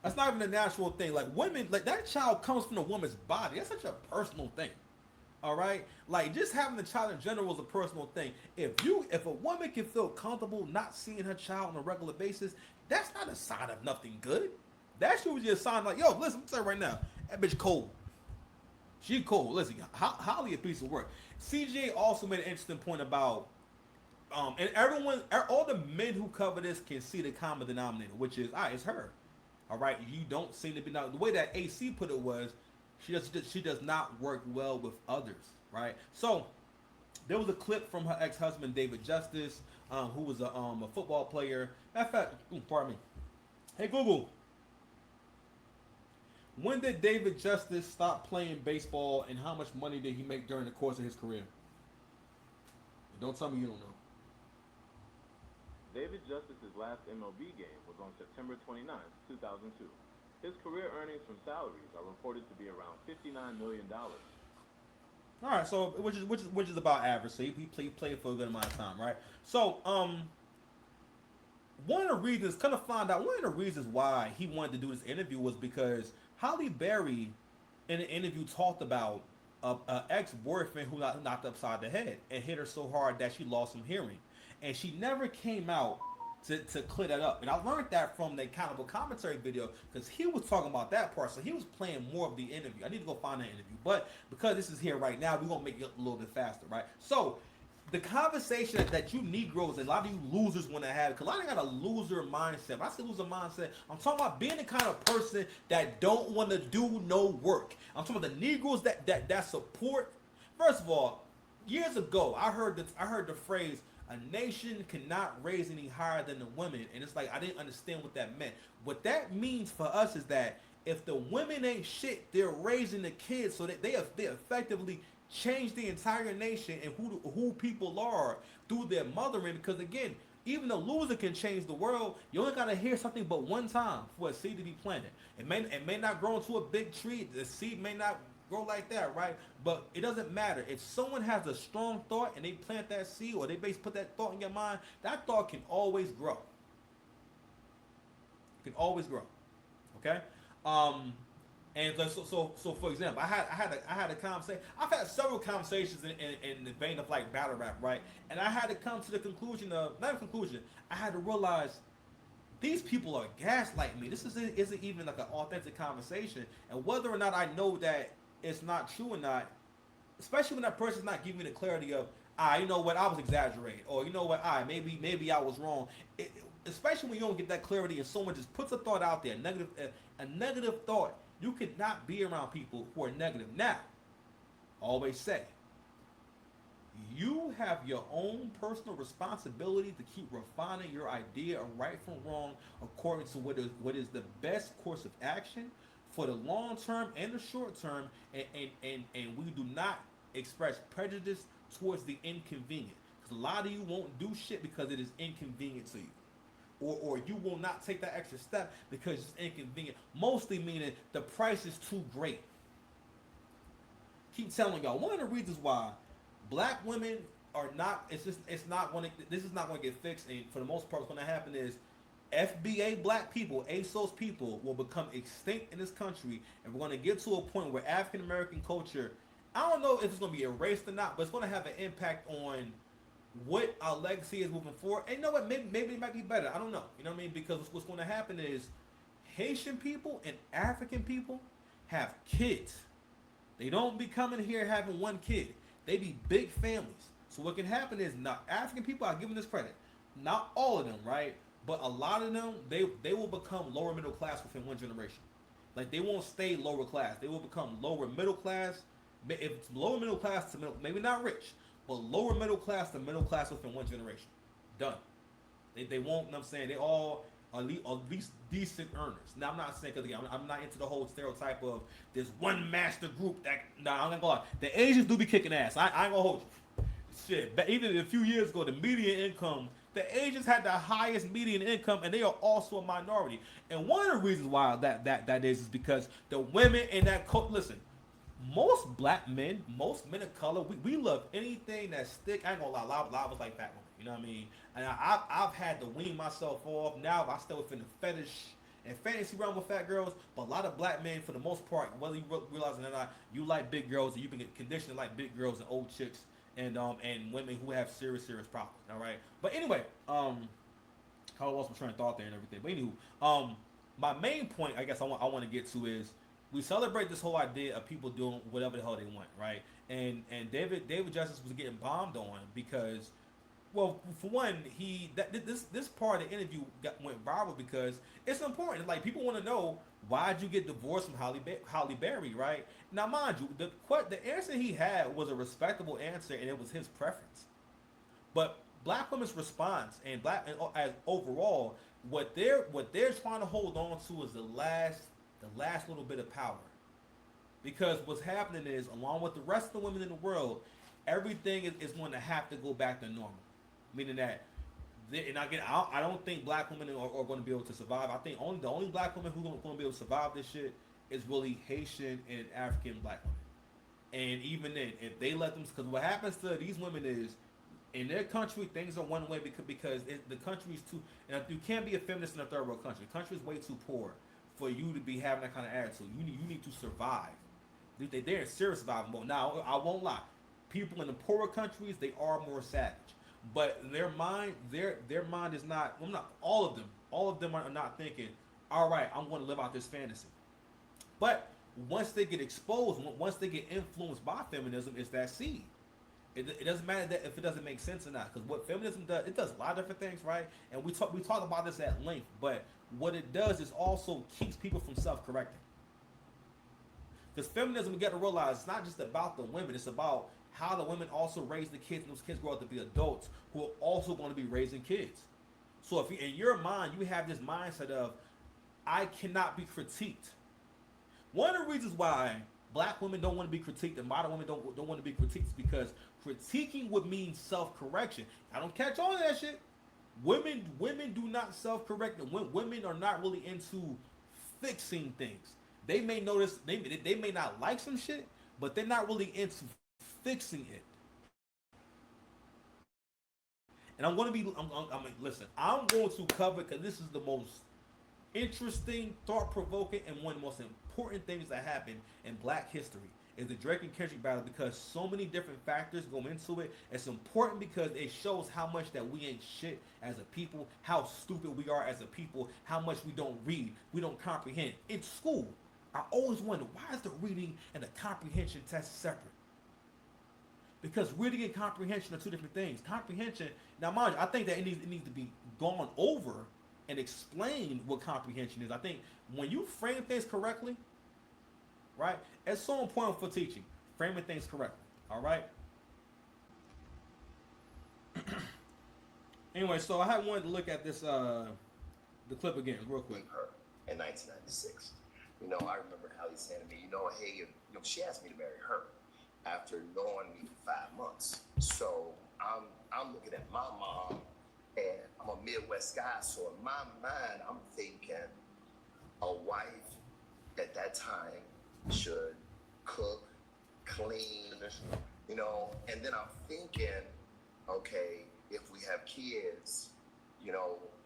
That's not even a natural thing. Like women, like that child comes from a woman's body. That's such a personal thing. All right, like just having a child in general is a personal thing. If a woman can feel comfortable not seeing her child on a regular basis, that's not a sign of nothing good. That should be a sign like, yo, listen, I'm saying right now, that bitch cold. She cold. Listen, Holly a piece of work. CJ also made an interesting point about and everyone, all the men who cover this can see the common denominator, which is, it's her. All right, you don't seem to be now. The way that AC put it was, she does not work well with others, right? So there was a clip from her ex-husband David Justice, who was a football player. Matter of fact, pardon me. Hey Google, when did David Justice stop playing baseball, and how much money did he make during the course of his career? Don't tell me you don't know. David Justice's last MLB game was on September 29th, 2002. His career earnings from salaries are reported to be around $59 million. dollars. All right, so which is about average. So he played for a good amount of time, right? So one of the reasons, kind of find out one of the reasons why he wanted to do this interview was because Holly Berry, in an interview, talked about a ex boyfriend who knocked upside the head and hit her so hard that she lost some hearing, and she never came out to clear that up. And I learned that from the accountable commentary video because he was talking about that part. So he was playing more of the interview. I need to go find that interview, but because this is here right now, we're gonna make it a little bit faster, right? So the conversation that you Negroes and a lot of you losers want to have, because a lot of got a loser mindset. When I say loser mindset, I'm talking about being the kind of person that don't want to do no work. I'm talking about the Negroes that support. First of all, years ago, I heard the phrase, a nation cannot raise any higher than the women, and it's like I didn't understand what that meant. What that means for us is that if the women ain't shit, they're raising the kids, so that they effectively change the entire nation and who people are through their mothering. Because again, even the loser can change the world. You only gotta hear something but one time for a seed to be planted. It may not grow into a big tree. The seed may not grow like that, right? But it doesn't matter. If someone has a strong thought and they plant that seed, or they put that thought in your mind, that thought can always grow. Can always grow. Okay. Um, and so for example, I had a conversation. I've had several conversations in the vein of like battle rap, right? And I had to come to the conclusion of, not a conclusion. I had to realize these people are gaslighting me. This isn't even like an authentic conversation, and whether or not I know that it's not true or not, especially when that person's not giving me the clarity of, you know what, I was exaggerating, or you know what, maybe I was wrong. Especially when you don't get that clarity and someone just puts a thought out there, a negative thought, you cannot be around people who are negative. Now, always say, you have your own personal responsibility to keep refining your idea of right from wrong according to what is the best course of action for the long term and the short term, and we do not express prejudice towards the inconvenient. Because a lot of you won't do shit because it is inconvenient to you. Or you will not take that extra step because it's inconvenient. Mostly meaning the price is too great. Keep telling y'all, one of the reasons why black women are not, it's not going to, this is not going to get fixed, and for the most part what's going to happen is FBA black people, ASOS people will become extinct in this country, and we're going to get to a point where African American culture, I don't know if it's going to be erased or not, but it's going to have an impact on what our legacy is moving forward. And you know what, maybe it might be better, I don't know, you know what I mean, because what's going to happen is Haitian people and African people have kids. They don't be coming here having one kid. They be big families. So what can happen is, not African people, I give them this credit, not all of them, right? But a lot of them, they will become lower middle class within one generation. Like they won't stay lower class. They will become lower middle class. If it's lower middle class to middle, maybe not rich, but lower middle class to middle class within one generation. Done. They won't, you know what I'm saying? They all at least decent earners. Now I'm not saying, because again, I'm not into the whole stereotype of there's one master group that, I'm not gonna lie. The Asians do be kicking ass. I ain't gonna hold you. Shit, but even a few years ago, the median income, the Asians had the highest median income, and they are also a minority. And one of the reasons why that is because the women in that listen, most black men, most men of color, we love anything that's thick. I ain't gonna lie, a lot of us like fat women. You know what I mean? And I've had to wean myself off. Now I still within the fetish and fantasy realm with fat girls, but a lot of black men, for the most part, whether you realize it or not, you like big girls, and you've been conditioned to like big girls and old chicks and women who have serious problems. All right, but anyway, how lost my train of thought there and everything. But anywho, my main point, I guess I want to get to is we celebrate this whole idea of people doing whatever the hell they want, right? And David Justice was getting bombed on because, well, for one, this part of the interview went viral because it's important. Like, people want to know, why'd you get divorced from Halle Berry, right? Now, mind you, the answer he had was a respectable answer, and it was his preference. But black women's response and as overall, what they're trying to hold on to is the last little bit of power. Because what's happening is, along with the rest of the women in the world, everything is going to have to go back to normal. Meaning that, and again, I don't think black women are going to be able to survive. I think the only black women who are going to be able to survive this shit is really Haitian and African black women. And even then, if they let them, because what happens to these women is, in their country, things are one way because the country is too. And you can't be a feminist in a third world country. The country is way too poor for you to be having that kind of attitude. You need to survive. They're in serious survival mode. Now, I won't lie. People in the poorer countries, they are more savage. But their mind is not. Well, not all of them. All of them are not thinking, all right, I'm going to live out this fantasy. But once they get exposed, once they get influenced by feminism, it's that seed. It doesn't matter that if it doesn't make sense or not, because what feminism does, it does a lot of different things, right? And we talk about this at length. But what it does is also keeps people from self-correcting. Because feminism, we got to realize, it's not just about the women. It's about how the women also raise the kids, and those kids grow up to be adults who are also going to be raising kids. So if in your mind, you have this mindset of, I cannot be critiqued. One of the reasons why black women don't want to be critiqued and modern women don't want to be critiqued is because critiquing would mean self-correction. I don't catch on to that shit. Women do not self-correct. Women are not really into fixing things. They may notice, they may not like some shit, but they're not really into fixing it. And I'm going to cover, because this is the most interesting, thought-provoking, and one of the most important things that happened in black history is the Drake and Kendrick battle, because so many different factors go into it. It's important because it shows how much that we ain't shit as a people, how stupid we are as a people, how much we don't read, we don't comprehend. In school, I always wonder, why is the reading and the comprehension test separate? Because reading and comprehension are two different things. Comprehension, now mind you, I think that it needs to be gone over and explain what comprehension is. I think when you frame things correctly, right, it's so important for teaching, framing things correctly. All right. Anyway, so I had wanted to look at this the clip again real quick. Her in 1996. I remember Halle saying to me, hey, she asked me to marry her after knowing me for 5 months. So I'm looking at my mom, and I'm a Midwest guy, so in my mind, I'm thinking a wife at that time should cook, clean, and then I'm thinking, okay, if we have kids,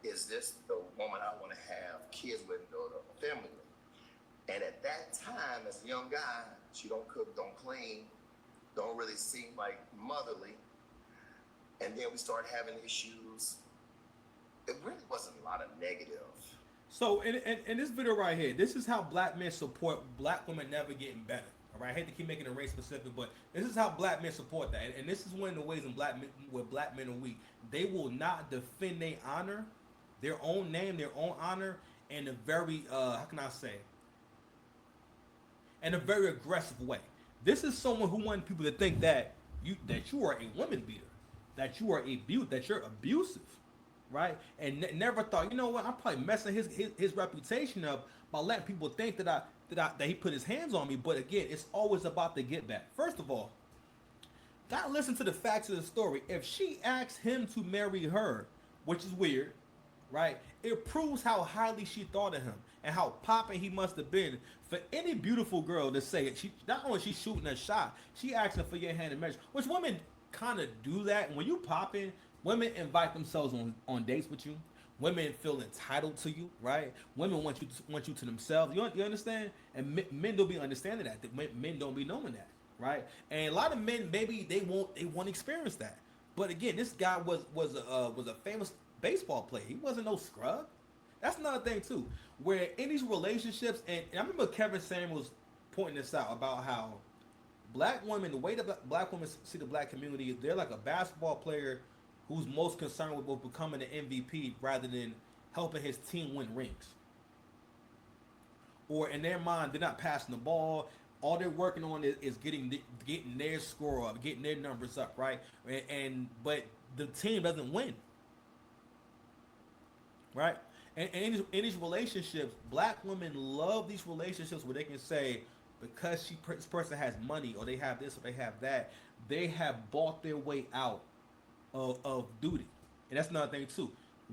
is this the woman I want to have kids with and build a family with? And at that time, as a young guy, she don't cook, don't clean, don't really seem like motherly. And then we started having issues. It really wasn't a lot of negative. So in this video right here, this is how black men support black women never getting better. All right, I hate to keep making it race specific, but this is how black men support that. And this is one of the ways where black men are weak. They will not defend their honor, their own name, their own honor, in a very how can I say? In a very aggressive way. This is someone who wants people to think that you are a woman beater, that you are that you're abusive, right? And never thought, what? I'm probably messing his reputation up by letting people think that he put his hands on me. But again, it's always about the get back. First of all, gotta listen to the facts of the story. If she asked him to marry her, which is weird, right? It proves how highly she thought of him and how popping he must have been for any beautiful girl to say it. She not only she's shooting a shot, she asking for your hand in marriage. Which women kind of do that. And when you popping, women invite themselves on dates with you. Women feel entitled to you, right? Women want you to themselves. You understand? And men don't be understanding that. Men don't be knowing that, right? And a lot of men maybe they won't experience that. But again, this guy was a famous baseball player. He wasn't no scrub. That's another thing too, where in these relationships, and I remember Kevin Samuels pointing this out about how black women, the way that black women see the black community, they're like a basketball player who's most concerned with becoming an MVP rather than helping his team win rings. Or in their mind, they're not passing the ball. All they're working on is getting their score up, getting their numbers up, right? And but the team doesn't win, right? And in these relationships, black women love these relationships where they can say, because this person has money, or they have this, or they have that, they have bought their way out of duty. And that's another thing too.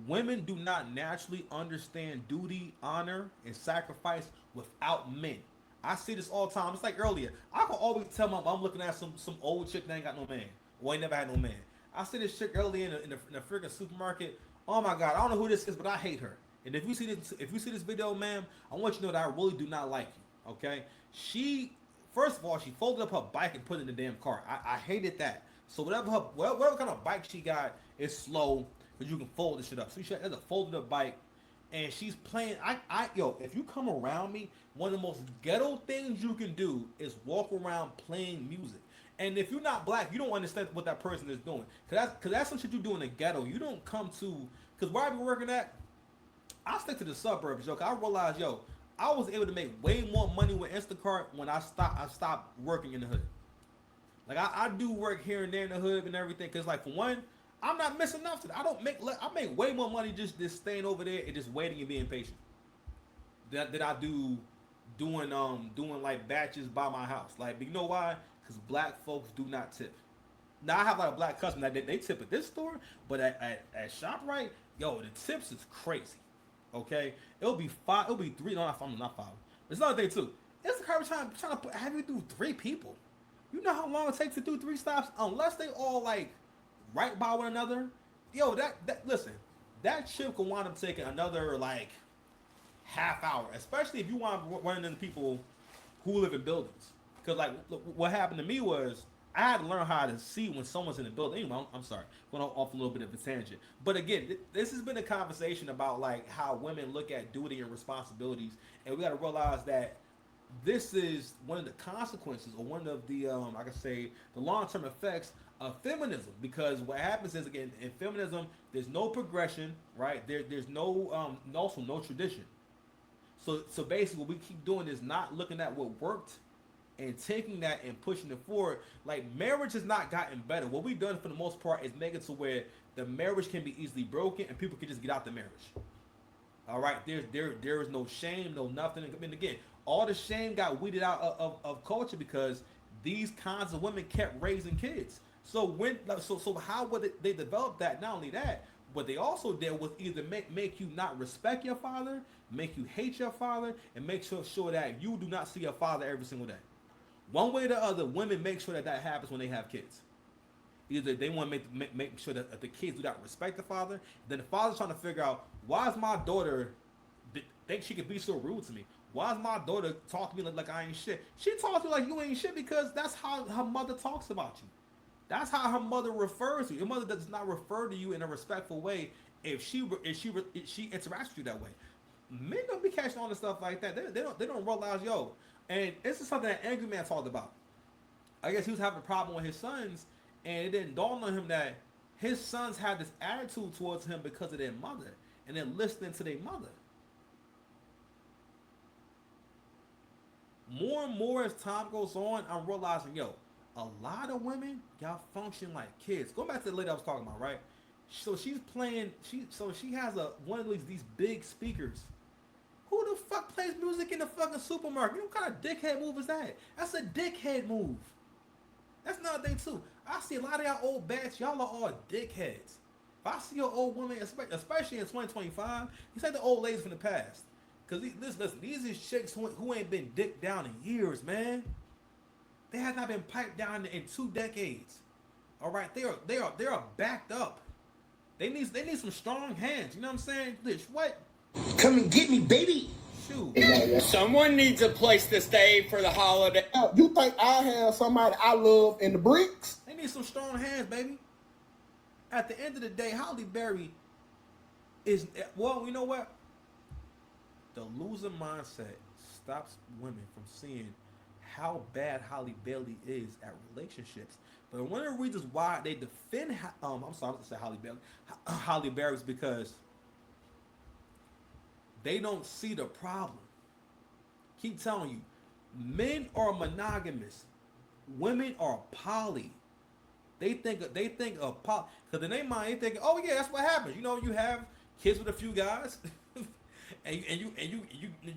Women do not naturally understand duty, honor, and sacrifice without men. I see this all the time. It's like earlier. I can always tell my I'm looking at some old chick that ain't got no man. Or ain't never had no man. I see this chick earlier in the freaking supermarket. Oh my god, I don't know who this is, but I hate her. And if you see this video, ma'am, I want you to know that I really do not like you. Okay? She first of all, she folded up her bike and put it in the damn car. I hated that. So whatever kind of bike she got is slow, because you can fold this shit up. So she has a folded up bike, and she's playing. Yo, if you come around me, one of the most ghetto things you can do is walk around playing music. And if you're not black, you don't understand what that person is doing. Cause that's some shit you do in the ghetto. You don't come to, cause where I be working at, I stick to the suburbs, yo. Cause I realized, yo, I was able to make way more money with Instacart when I stopped working in the hood. Like I do work here and there in the hood and everything. Cause like for one, I'm not missing nothing. I make way more money just staying over there and just waiting and being patient. That I do doing like batches by my house. Like, but you know why? Because black folks do not tip. Now I have a lot of black customers that they tip at this store, but at ShopRite, yo, the tips is crazy. Okay, it'll be five, it'll be three. No, not five. It's another thing too. It's the current trying to have you do three people. You know how long it takes to do three stops, unless they all like right by one another. Yo, that listen, that ship can wind up taking another like half hour, especially if you want to run into people who live in buildings. Because like what happened to me was I had to learn how to see when someone's in the building. Anyway, I'm sorry, going off a little bit of a tangent. But again, this has been a conversation about like how women look at duty and responsibilities, and we got to realize that this is one of the consequences, or one of the I can say the long-term effects of feminism. Because what happens is, again, in feminism, there's no progression, right? There's no also no tradition. So basically, what we keep doing is not looking at what worked and taking that and pushing it forward. Like, marriage has not gotten better. What we've done for the most part is make it to where the marriage can be easily broken and people can just get out the marriage. All right, there is no shame, no nothing. And again, all the shame got weeded out of culture because these kinds of women kept raising kids. So how would they develop that? Not only that, what they also did was either make you not respect your father, make you hate your father, and make sure that you do not see your father every single day. One way or the other, women make sure that happens when they have kids. Either they want to make sure that the kids do not respect the father, then the father's trying to figure out, why is my daughter think she could be so rude to me? Why is my daughter talk to me like I ain't shit? She talks to you like you ain't shit because that's how her mother talks about you. That's how her mother refers to you. Your mother does not refer to you in a respectful way if she interacts with you that way. Men don't be catching on to stuff like that. They don't realize, yo. And this is something that Angry Man talked about. I guess he was having a problem with his sons, and it didn't dawn on him that his sons had this attitude towards him because of their mother, and then listening to their mother. More and more as time goes on, I'm realizing, yo, a lot of women, y'all function like kids. Going back to the lady I was talking about, right? So she's playing. She has one of these big speakers. Who the fuck plays music in the fucking supermarket? What kind of dickhead move is that? That's a dickhead move. That's another thing too. I see a lot of y'all old bats. Y'all are all dickheads. If I see an old woman, especially in 2025, you say the old ladies from the past. Because listen, these are chicks who ain't been dicked down in years, man. They have not been piped down in 2 decades. All right, they are backed up. They need some strong hands. You know what I'm saying? Bitch, what? Come and get me, baby. Shoot. Someone needs a place to stay for the holiday. You think I have somebody I love in the bricks? They need some strong hands, baby. At the end of the day, Halle Berry is, well, you know what? The loser mindset stops women from seeing how bad Halle Bailey is at relationships. But one of the reasons why they defend, I'm sorry, I'm say Halle Berry is because they don't see the problem. Keep telling you, men are monogamous, women are poly. They think of pop because in their mind they think, oh yeah, that's what happens. You know, you have kids with a few guys, and you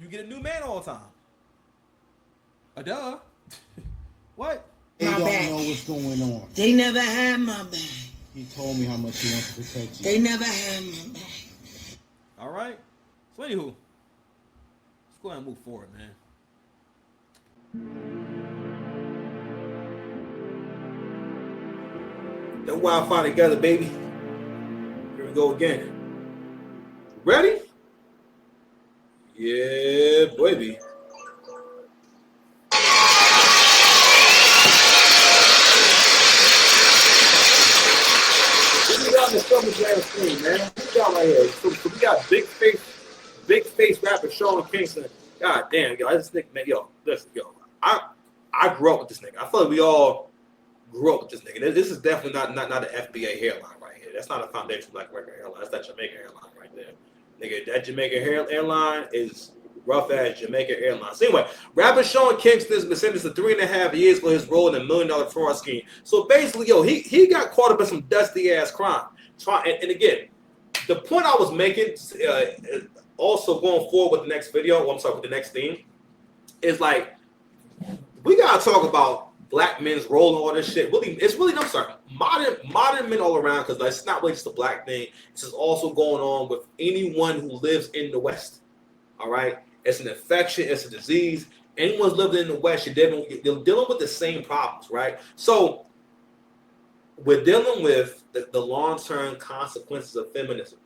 get a new man all the time. Duh. What? They My don't back. know what's going on. They never had my back. He told me how much he wants to protect you. They never had my back. All right. So anywho, let's go ahead and move forward, man. The Wi-Fi together, baby. Here we go again. Ready? Yeah, baby. This is on the summer jam screen, man. Look out right here. So we got big face rapper Sean Kingston. God damn, yo, this nigga, man, yo, listen, yo. I grew up with this nigga. I feel like we all grew up with this nigga. This is definitely not an FBA hairline right here. That's not a Foundation Black American hairline. That's that Jamaican hairline right there. Nigga, that Jamaican hairline is rough ass Jamaican airline. So anyway, rapper Sean Kingston has been sentenced to 3.5 years for his role in a $1 million fraud scheme. So basically, yo, he got caught up in some dusty ass crime. And again, the point I was making, also going forward with the next video, with the next theme, is like, we gotta talk about black men's role in all this shit. I'm sorry, modern men all around, because it's not really just a black thing. This is also going on with anyone who lives in the West. All right, it's an infection, it's a disease. Anyone's living in the West, they're dealing with the same problems, right? So we're dealing with the long-term consequences of feminism,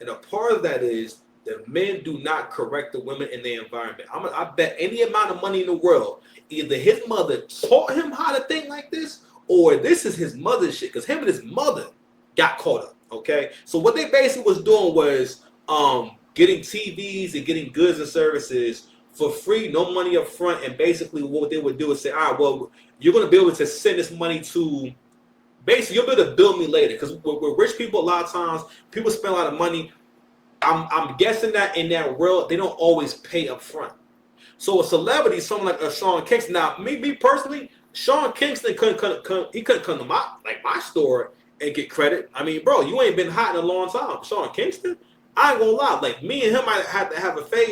and a part of that is that men do not correct the women in their environment. I bet any amount of money in the world, either his mother taught him how to think like this, or this is his mother's shit, because him and his mother got caught up, okay? So what they basically was doing was getting TVs and getting goods and services for free, no money up front, and basically what they would do is say, all right, well, you're going to be able to send this money to, basically, you'll be able to bill me later, because with rich people, a lot of times, people spend a lot of money. I'm guessing that in that world, they don't always pay up front. So a celebrity, someone like Sean Kingston. Now, me personally, Sean Kingston couldn't come to my store and get credit. I mean, bro, you ain't been hot in a long time. Sean Kingston, I ain't gonna lie. Like, me and him might have to have a phase